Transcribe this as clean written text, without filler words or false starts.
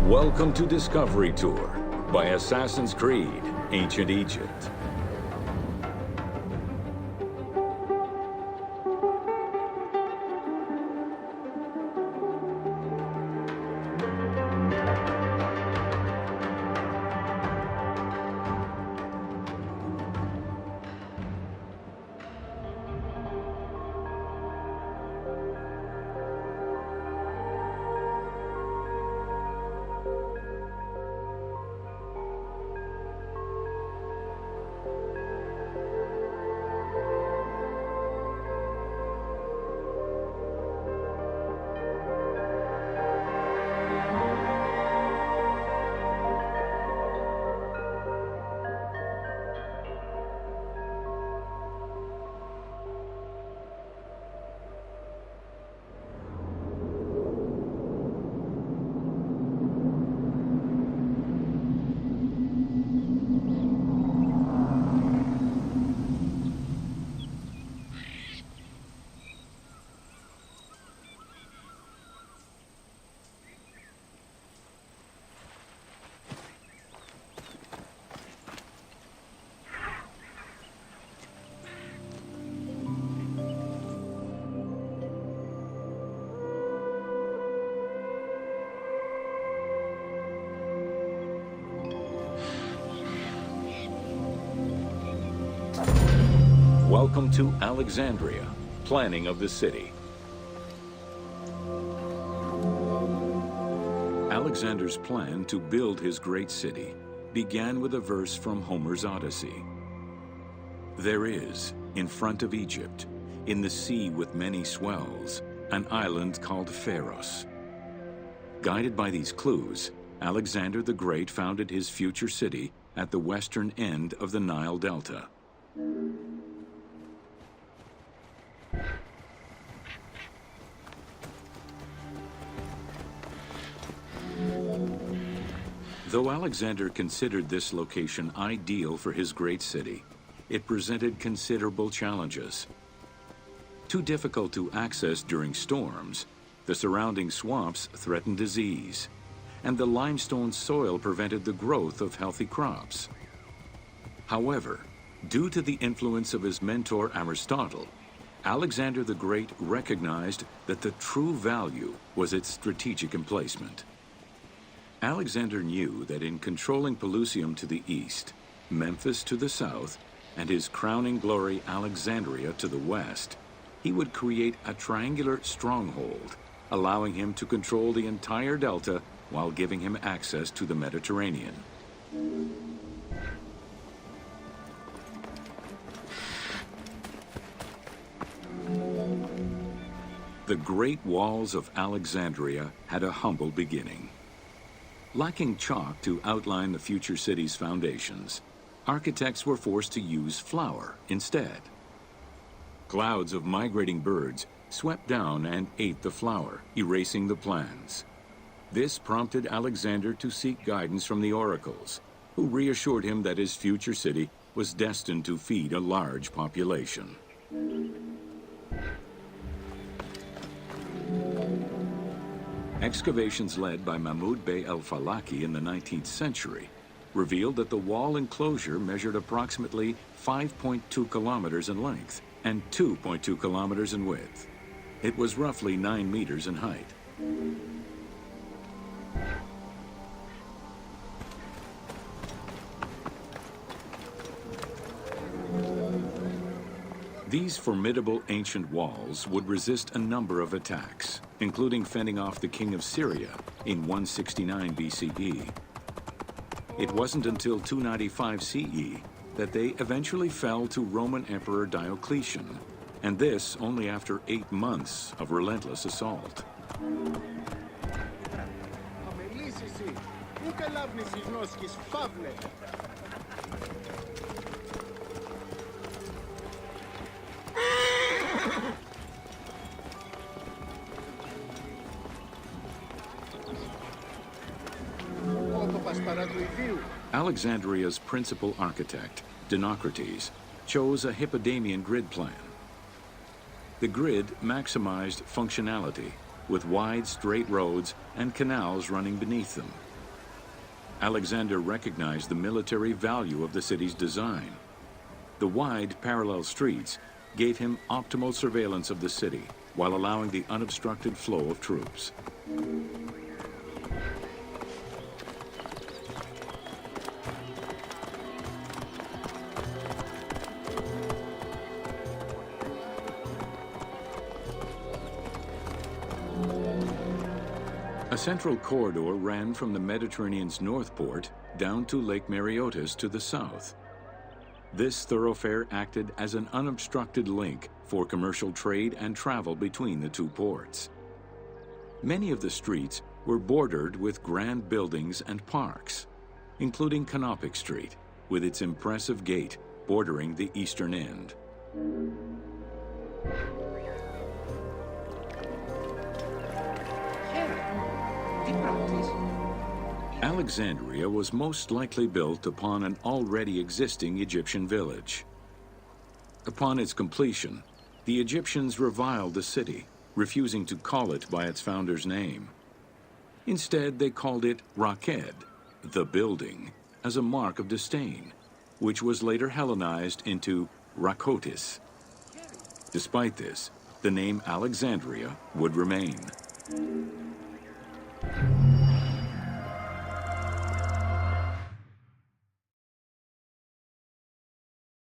Welcome to Discovery Tour by Assassin's Creed, Ancient Egypt. Welcome to Alexandria, planning of the city. Alexander's plan to build his great city began with a verse from Homer's Odyssey. There is, in front of Egypt, in the sea with many swells, an island called Pharos. Guided by these clues, Alexander the Great founded his future city at the western end of the Nile Delta. Though Alexander considered this location ideal for his great city, it presented considerable challenges. Too difficult to access during storms, the surrounding swamps threatened disease, and the limestone soil prevented the growth of healthy crops. However, due to the influence of his mentor Aristotle, Alexander the Great recognized that the true value was its strategic emplacement. Alexander knew that in controlling Pelusium to the east, Memphis to the south, and his crowning glory Alexandria to the west, he would create a triangular stronghold, allowing him to control the entire delta while giving him access to the Mediterranean. The Great Walls of Alexandria had a humble beginning. Lacking chalk to outline the future city's foundations, architects were forced to use flour instead. Clouds of migrating birds swept down and ate the flour, erasing the plans. This prompted Alexander to seek guidance from the oracles, who reassured him that his future city was destined to feed a large population. Excavations led by Mahmud Bey el-Falaki in the 19th century revealed that the wall enclosure measured approximately 5.2 kilometers in length and 2.2 kilometers in width. It was roughly 9 meters in height. These formidable ancient walls would resist a number of attacks, including fending off the king of Syria in 169 BCE. It wasn't until 295 CE that they eventually fell to Roman Emperor Diocletian, and this only after 8 months of relentless assault. Alexandria's principal architect, Dinocrates, chose a Hippodamian grid plan. The grid maximized functionality, with wide, straight roads and canals running beneath them, Alexander recognized the military value of the city's design. The wide, parallel streets gave him optimal surveillance of the city while allowing the unobstructed flow of troops. A central corridor ran from the Mediterranean's north port down to Lake Mareotis to the south. This thoroughfare acted as an unobstructed link for commercial trade and travel between the two ports. Many of the streets were bordered with grand buildings and parks, including Canopic Street, with its impressive gate bordering the eastern end. Alexandria was most likely built upon an already existing Egyptian village. Upon its completion, the Egyptians reviled the city, refusing to call it by its founder's name. Instead, they called it Raked, the building, as a mark of disdain, which was later Hellenized into Rakotis. Despite this, the name Alexandria would remain.